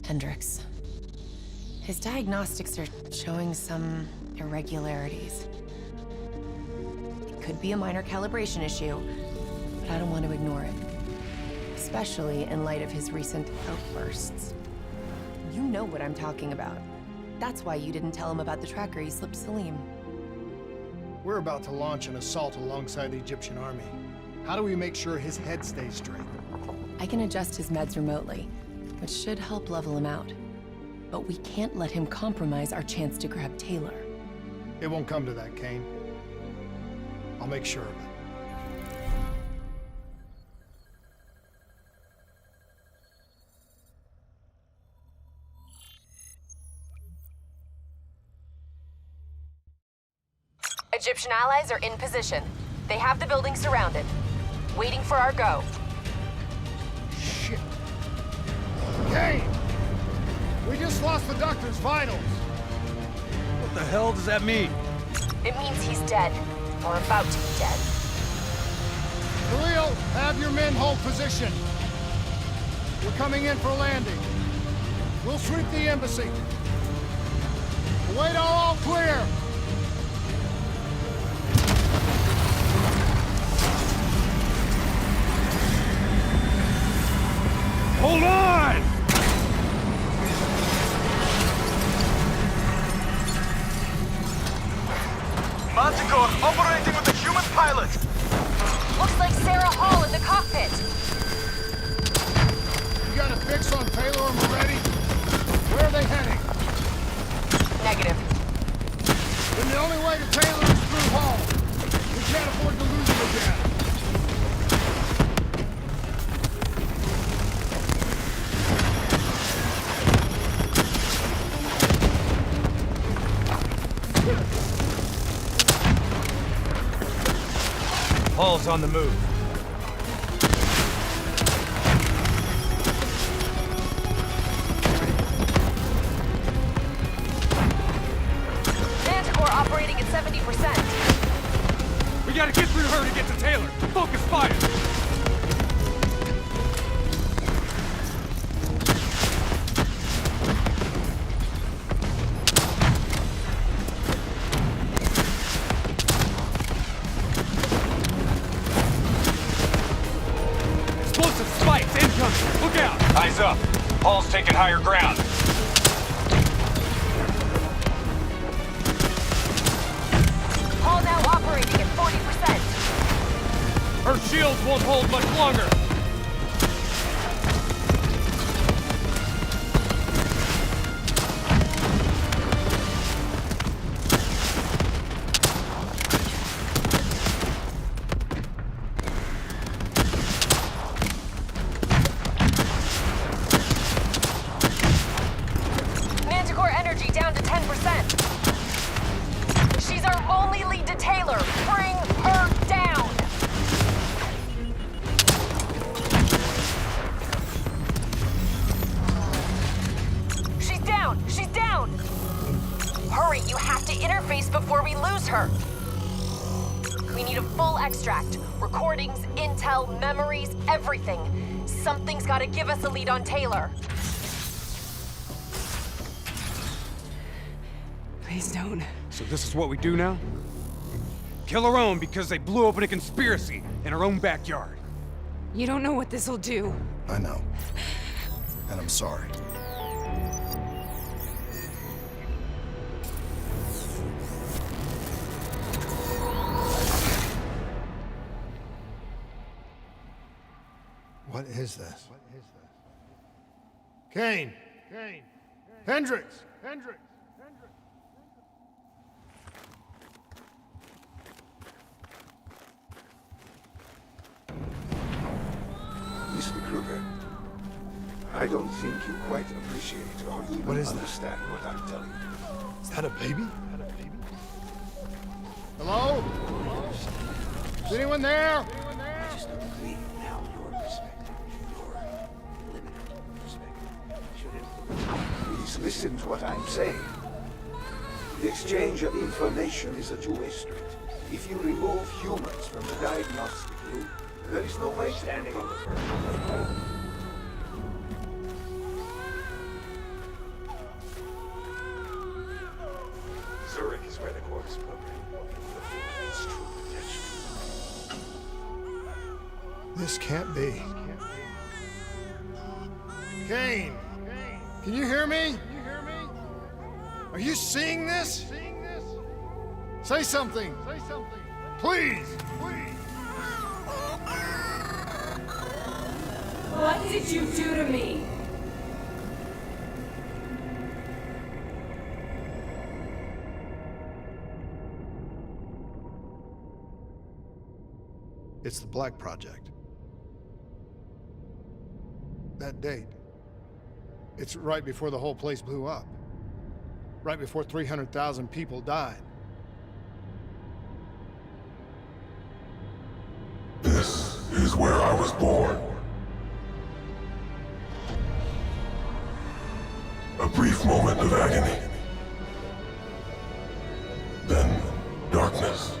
Hendricks. His diagnostics are showing some irregularities. It could be a minor calibration issue, but I don't want to ignore it. Especially in light of his recent outbursts. You know what I'm talking about. That's why you didn't tell him about the tracker he slipped Salim. We're about to launch an assault alongside the Egyptian army. How do we make sure his head stays straight? I can adjust his meds remotely, which should help level him out. But we can't let him compromise our chance to grab Taylor. It won't come to that, Kane. I'll make sure of it. Egyptian allies are in position. They have the building surrounded. Waiting for our go. Shit. Kane! We just lost the doctor's vitals. What the hell does that mean? It means he's dead. Or about to be dead. Khalil, have your men hold position. We're coming in for landing. We'll sweep the embassy. Await all clear. Hold on! Manticore operating with a human pilot! Looks like Sarah Hall in the cockpit. You got a fix on Taylor and Moretti? Where are they heading? Negative. Then the only way to Taylor is through Hall. We can't afford to lose him again. Hall's on the move. Manticore operating at 70%. We gotta get through her to get to Taylor. Focus fire! Explosive spikes incoming! Look out! Eyes up! Hall's taking higher ground. Hall now operating at 40%. Her shields won't hold much longer! Manticore energy down to 10%. She's our only lead to Taylor. Bring her down. She's down. She's down. Hurry, you have to interface before we lose her. We need a full extract. Recordings, intel, memories, everything. Something's got to give us a lead on Taylor. Please don't. So this is what we do now? Kill our own because they blew open a conspiracy in our own backyard. You don't know what this'll do. I know. And I'm sorry. What is this? Kane! Kane! Hendricks! Hendricks! Mr. Kruger, I don't think you quite appreciate or even What is that? understand what I'm telling you. Is that a baby? Hello? Is anyone there? Just agree now your perspective, your limited perspective. Should it... Please listen to what I'm saying. The exchange of information is a two-way street. If you remove humans from the diagnostic loop, there is no way standing on the first. this program working fulfill its true potential. This can't be. Kane! Can you hear me? Are you seeing this? Say something! Please! What did you do to me? It's the Black Project. That date. It's right before the whole place blew up. Right before 300,000 people died. This is where I was born. A brief moment of agony. Then, darkness.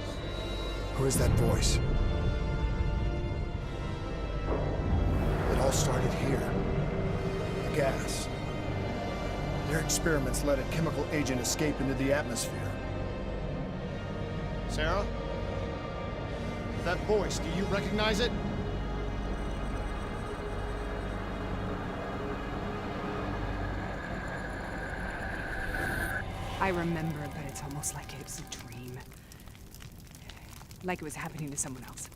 Who is that voice? It all started here. The gas. Their experiments let a chemical agent escape into the atmosphere. Sarah? That voice, do you recognize it? I remember, but it's almost like it was a dream. Like it was happening to someone else.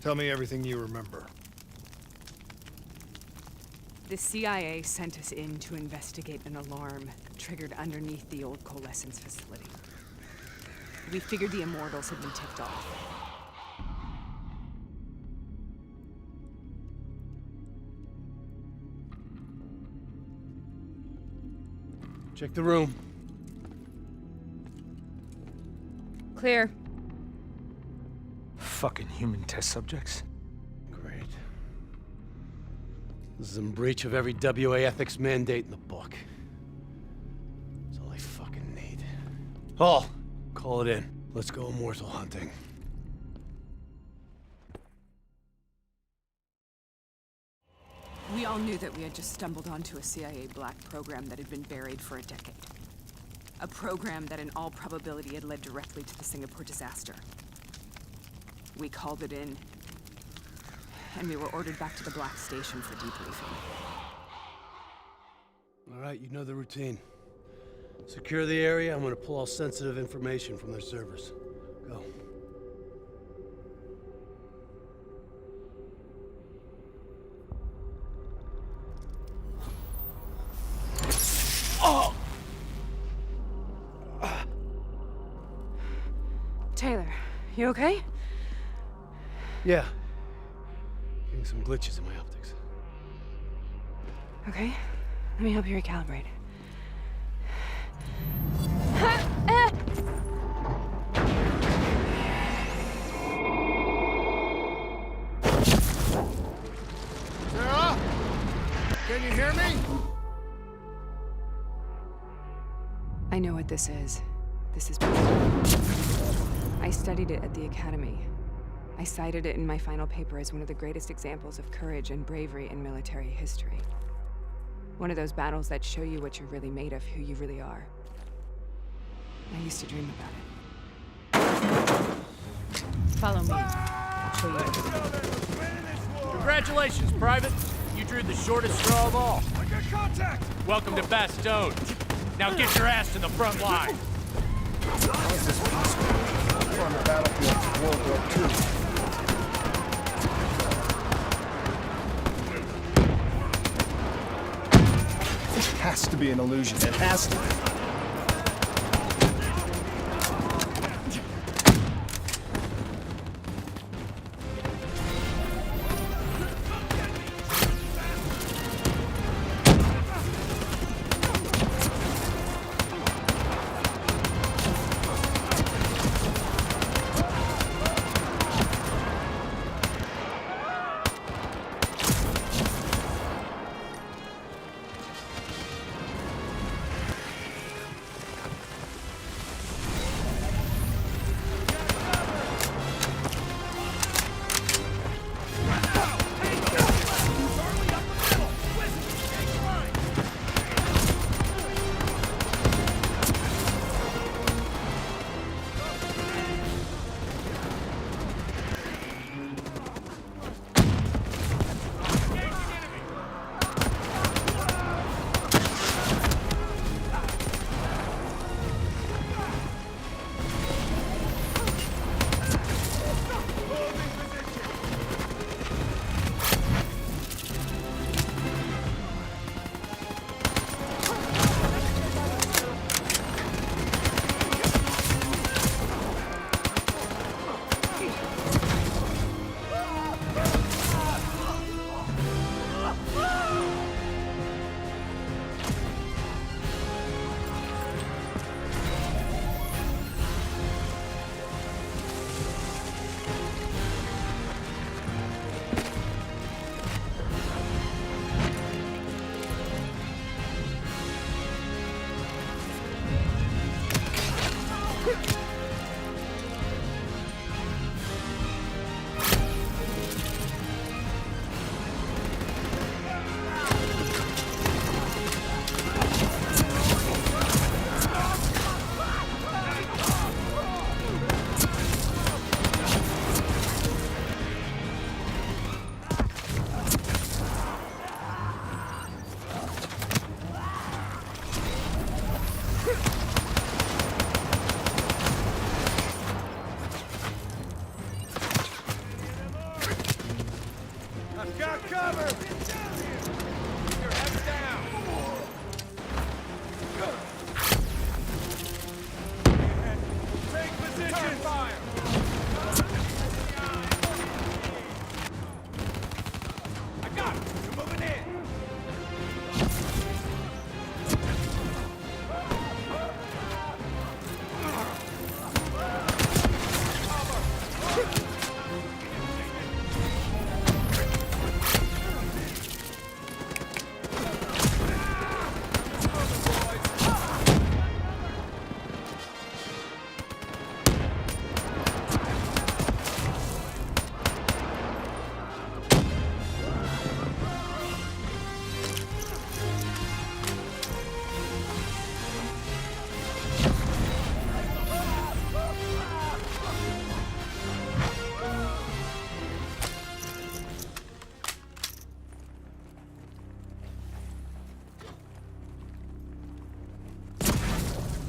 Tell me everything you remember. The CIA sent us in to investigate an alarm triggered underneath the old coalescence facility. We figured the Immortals had been tipped off. Check the room. Clear. Fucking human test subjects. Great. This is in breach of every WA ethics mandate in the book. That's all I fucking need. Oh, call it in. Let's go immortal hunting. We all knew that we had just stumbled onto a CIA black program that had been buried for a decade. A program that in all probability had led directly to the Singapore disaster. We called it in, and we were ordered back to the Black Station for debriefing. All right, you know the routine. Secure the area. I'm gonna pull all sensitive information from their servers. Go. Taylor, you okay? Yeah. Getting some glitches in my optics. Okay, let me help you recalibrate. Sarah? Can you hear me? I know what this is. This is... I studied it at the Academy. I cited it in my final paper as one of the greatest examples of courage and bravery in military history. One of those battles that show you what you're really made of, who you really are. I used to dream about it. Follow me. I'll show you everything. Congratulations, Private. You drew the shortest straw of all. I got contact! Welcome to Bastogne. Now get your ass to the front line. How is this possible? We're on the battlefield of World War II. This has to be an illusion. It has to be.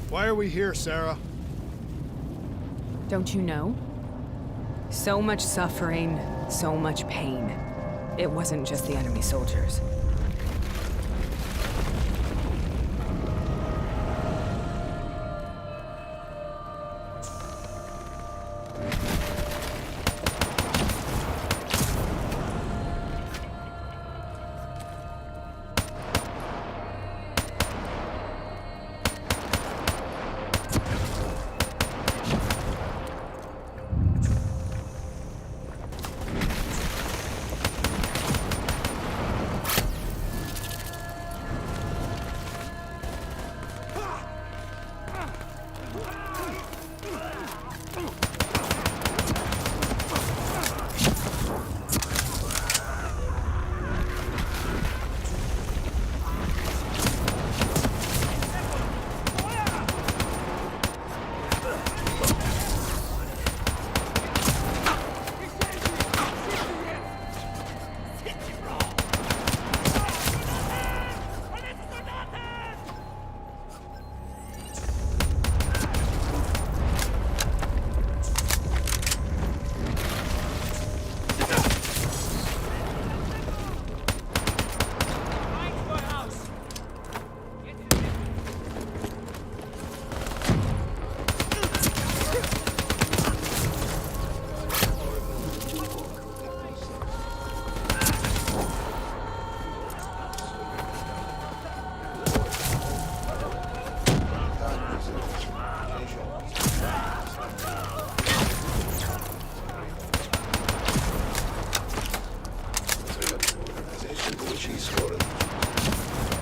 Why are we here, Sarah? Don't you know? So much suffering, so much pain. It wasn't just the enemy soldiers.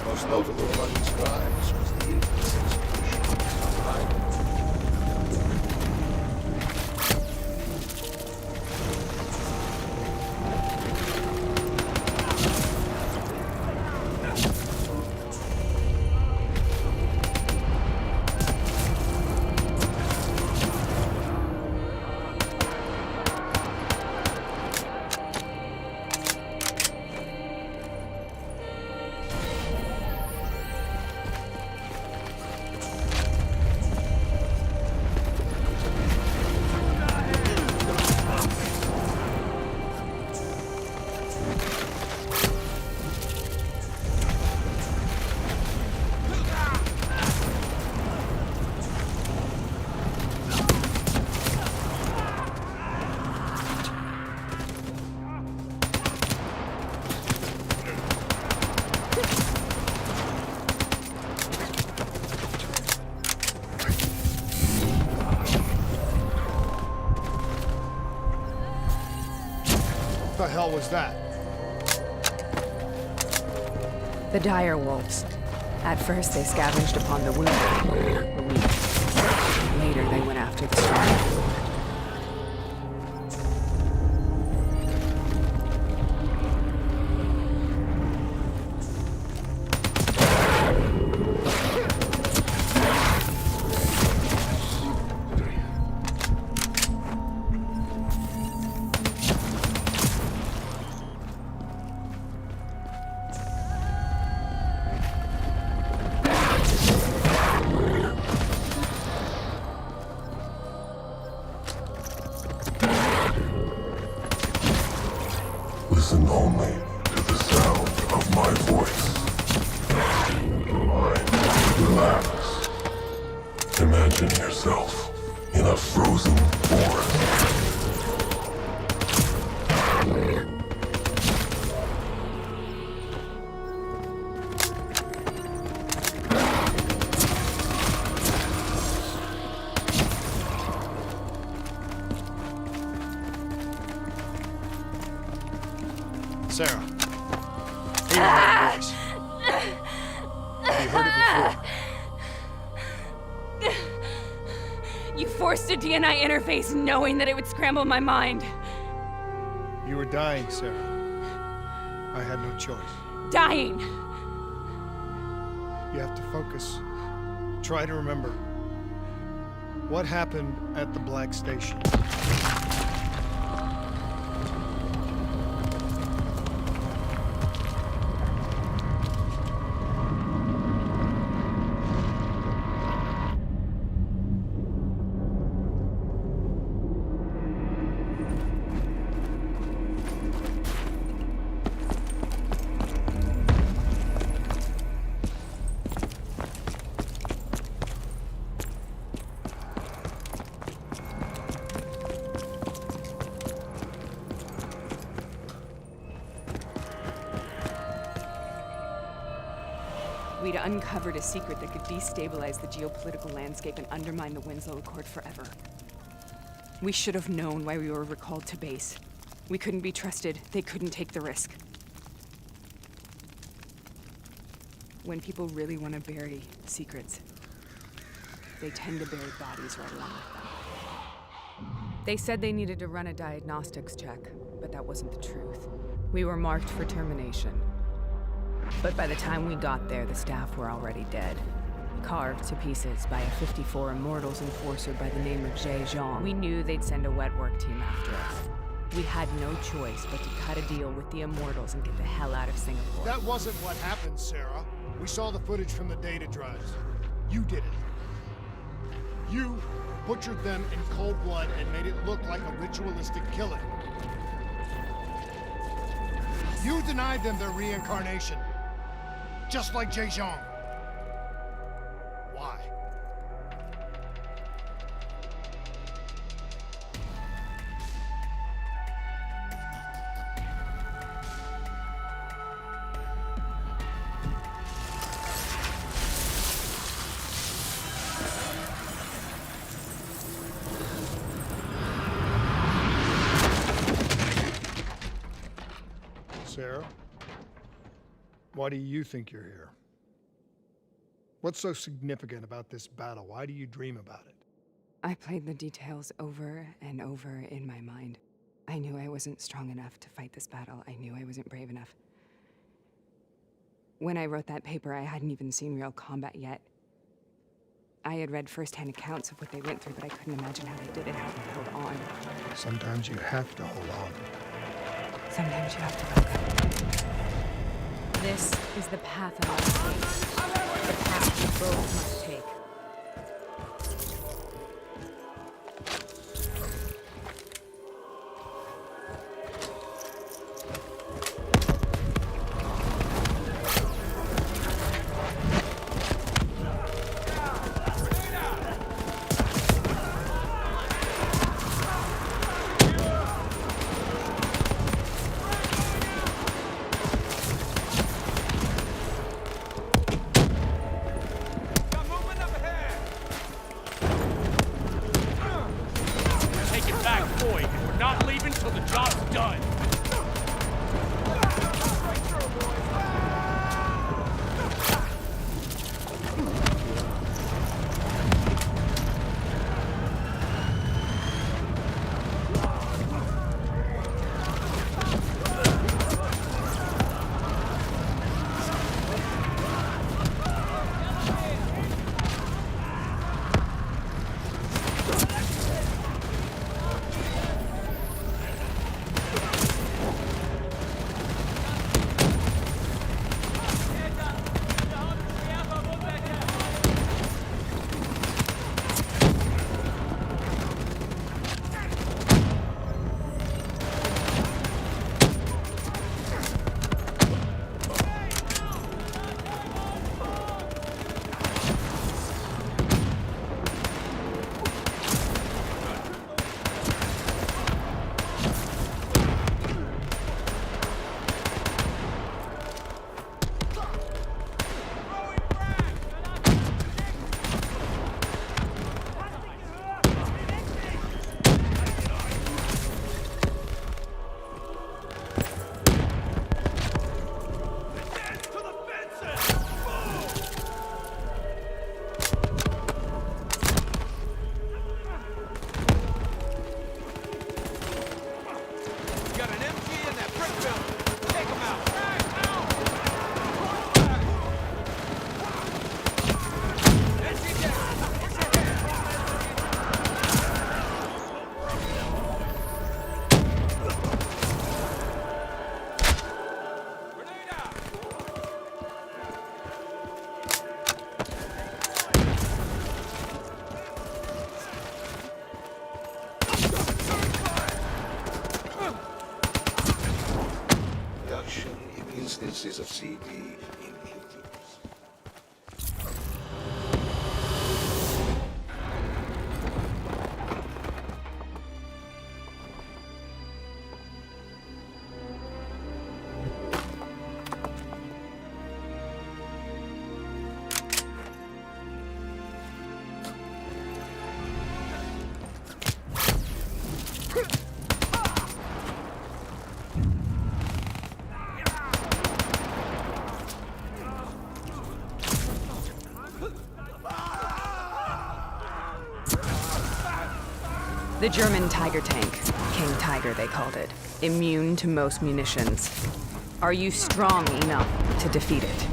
Most notable among his crimes was the infamous execution of Hyde. What the hell was that? The dire wolves. At first, they scavenged upon the wounded, the weak. Later, they went after the strong. Listen only to the sound of my voice. Mind, relax. Imagine yourself in a frozen forest. Sarah. Hear that voice. Have you heard it before? You forced a DNI interface knowing that it would scramble my mind. You were dying, Sarah. I had no choice. Dying! You have to focus. Try to remember. What happened at the Black Station? We'd uncovered a secret that could destabilize the geopolitical landscape and undermine the Winslow Accord forever. We should have known why we were recalled to base. We couldn't be trusted. They couldn't take the risk. When people really want to bury secrets, they tend to bury bodies right along with them. They said they needed to run a diagnostics check, but that wasn't the truth. We were marked for termination. But by the time we got there, the staff were already dead. Carved to pieces by a 54 Immortals enforcer by the name of Jay Zhang. We knew they'd send a wet work team after us. We had no choice but to cut a deal with the Immortals and get the hell out of Singapore. That wasn't what happened, Sarah. We saw the footage from the data drives. You did it. You butchered them in cold blood and made it look like a ritualistic killing. You denied them their reincarnation. Just like Jay Zhang. Why? Sarah? Why do you think you're here? What's so significant about this battle? Why do you dream about it? I played the details over and over in my mind. I knew I wasn't strong enough to fight this battle. I knew I wasn't brave enough. When I wrote that paper, I hadn't even seen real combat yet. I had read firsthand accounts of what they went through, but I couldn't imagine how they did it, how they held on. Sometimes you have to hold on. Sometimes you have to let go. This is the path I must take. The path we both must take. instances of CD in emptiness. The German Tiger tank. King Tiger, they called it. Immune to most munitions. Are you strong enough to defeat it?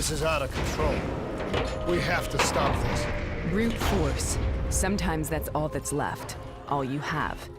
This is out of control. We have to stop this. Brute force. Sometimes that's all that's left. All you have.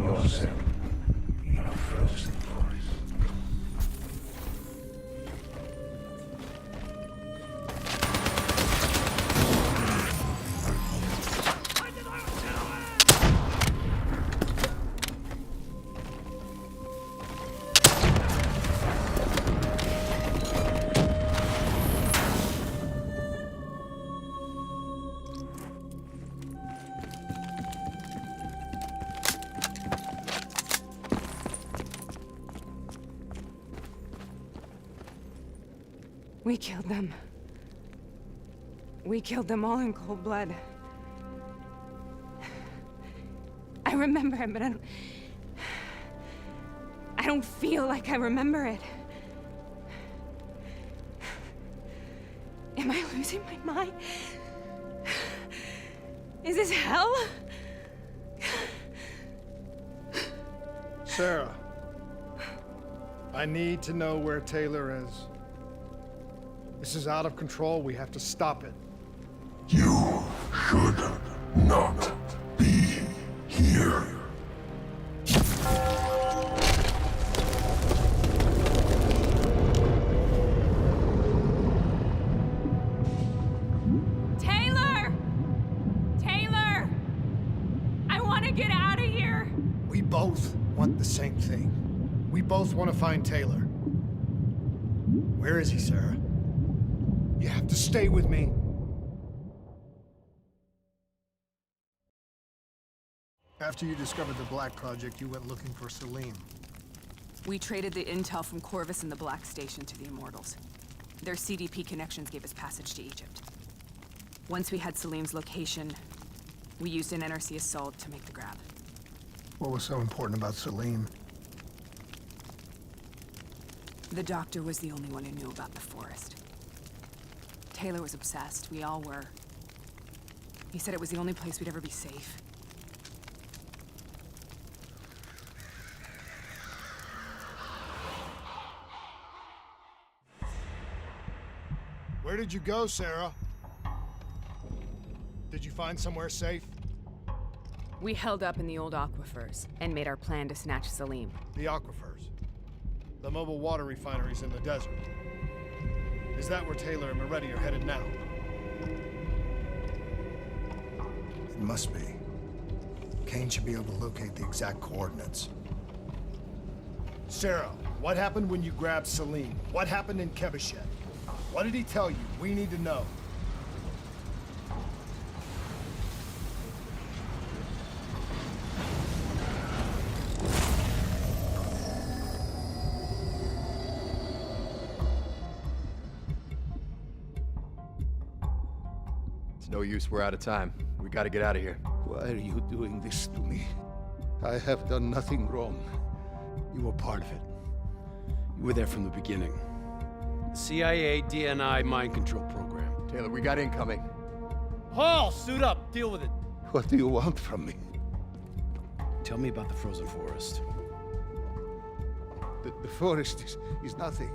yourself in a frozen forest. We killed them. We killed them all in cold blood. I remember it, but I don't feel like I remember it. Am I losing my mind? Is this hell? Sarah, I need to know where Taylor is. This is out of control. We have to stop it. You should not be here. Taylor! Taylor! I want to get out of here! We both want the same thing. We both want to find Taylor. Where is he, Sarah? You have to stay with me. After you discovered the Black Project, you went looking for Salim. We traded the intel from Corvus and the Black Station to the Immortals. Their CDP connections gave us passage to Egypt. Once we had Salim's location, we used an NRC assault to make the grab. What was so important about Salim? The doctor was the only one who knew about the forest. Taylor was obsessed. We all were. He said it was the only place we'd ever be safe. Where did you go, Sarah? Did you find somewhere safe? We held up in the old aquifers and made our plan to snatch Salim. The aquifers. The mobile water refineries in the desert. Is that where Taylor and Moretti are headed now? It must be. Kane should be able to locate the exact coordinates. Sarah, what happened when you grabbed Salim? What happened in Kebashet? What did he tell you? We need to know. It's no use, we're out of time. We gotta get out of here. Why are you doing this to me? I have done nothing wrong. You were part of it. You were there from the beginning. The CIA DNI mind control program. Taylor, we got incoming. Hall, suit up. Deal with it. What do you want from me? Tell me about the frozen forest. The forest is nothing.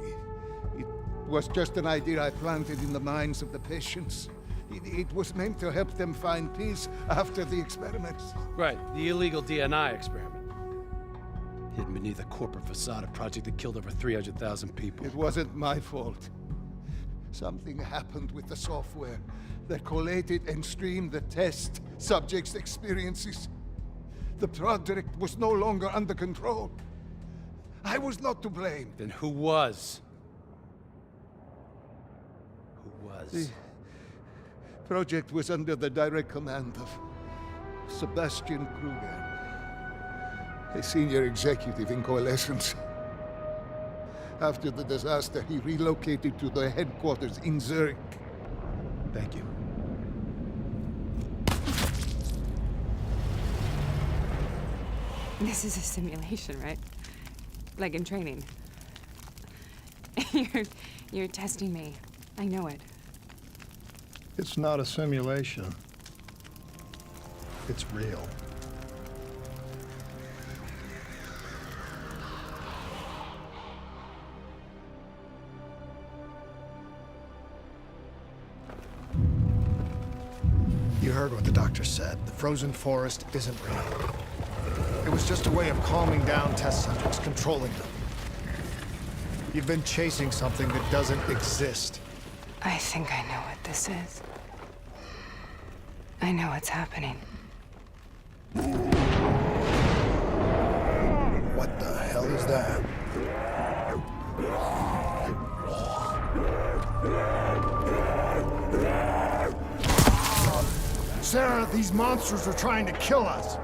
It was just an idea I planted in the minds of the patients. It was meant to help them find peace after the experiments. Right, the illegal DNI experiment. Hidden beneath a corporate facade, a project that killed over 300,000 people. It wasn't my fault. Something happened with the software that collated and streamed the test subjects' experiences. The project was no longer under control. I was not to blame. Then who was? Who was? The project was under the direct command of Sebastian Kruger, a senior executive in Coalescence. After the disaster, he relocated to the headquarters in Zurich. Thank you. This is a simulation, right? Like in training. You're testing me. I know it. It's not a simulation. It's real. You heard what the doctor said. The frozen forest isn't real. It was was just a way of calming down test subjects, controlling them. You've been chasing something that doesn't exist. I think I know what this is. I know what's happening. What the hell is that? Sarah, these monsters are trying to kill us.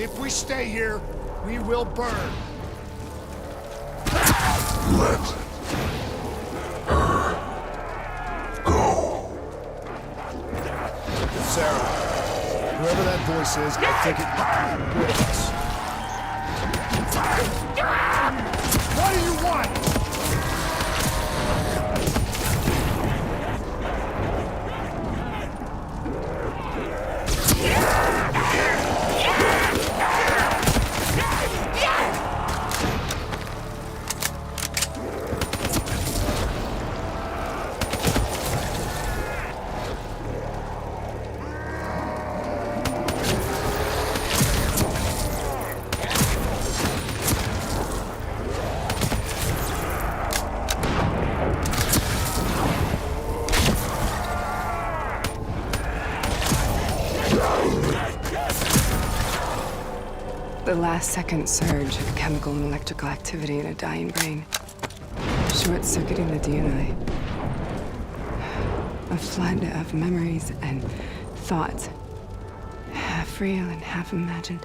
If we stay here, we will burn. Let her go. Sarah, whoever that voice is, I think it with us. What do you want? The last-second surge of chemical and electrical activity in a dying brain. Short-circuiting the DNA. A flood of memories and thoughts. Half real and half imagined.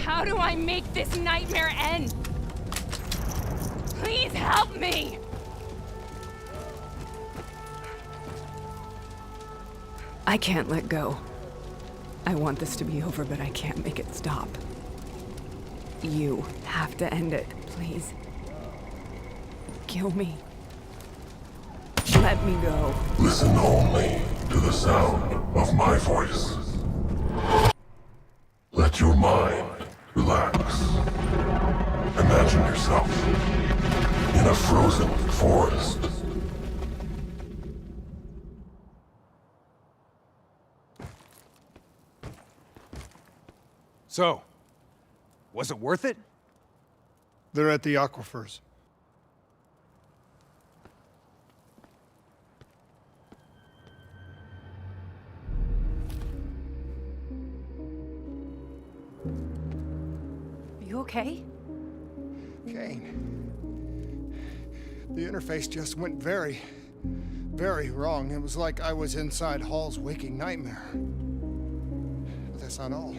How do I make this nightmare end? Please help me! I can't let go. I want this to be over, but I can't make it stop. You have to end it, please. Kill me. Let me go. Listen only to the sound of my voice. Let your mind relax. Imagine yourself in a frozen forest. So, was it worth it? They're at the aquifers. You okay? Kane. The interface just went very wrong. It was like I was inside Hall's waking nightmare. But that's not all.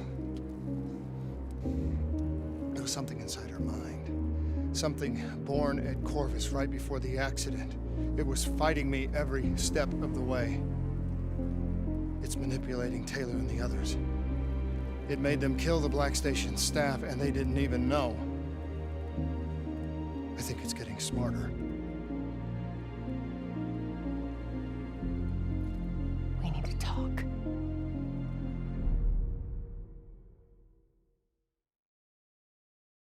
There was something inside her mind. Something born at Corvus right before the accident. It was fighting me every step of the way. It's manipulating Taylor and the others. It made them kill the Black Station staff, and they didn't even know. I think it's getting smarter.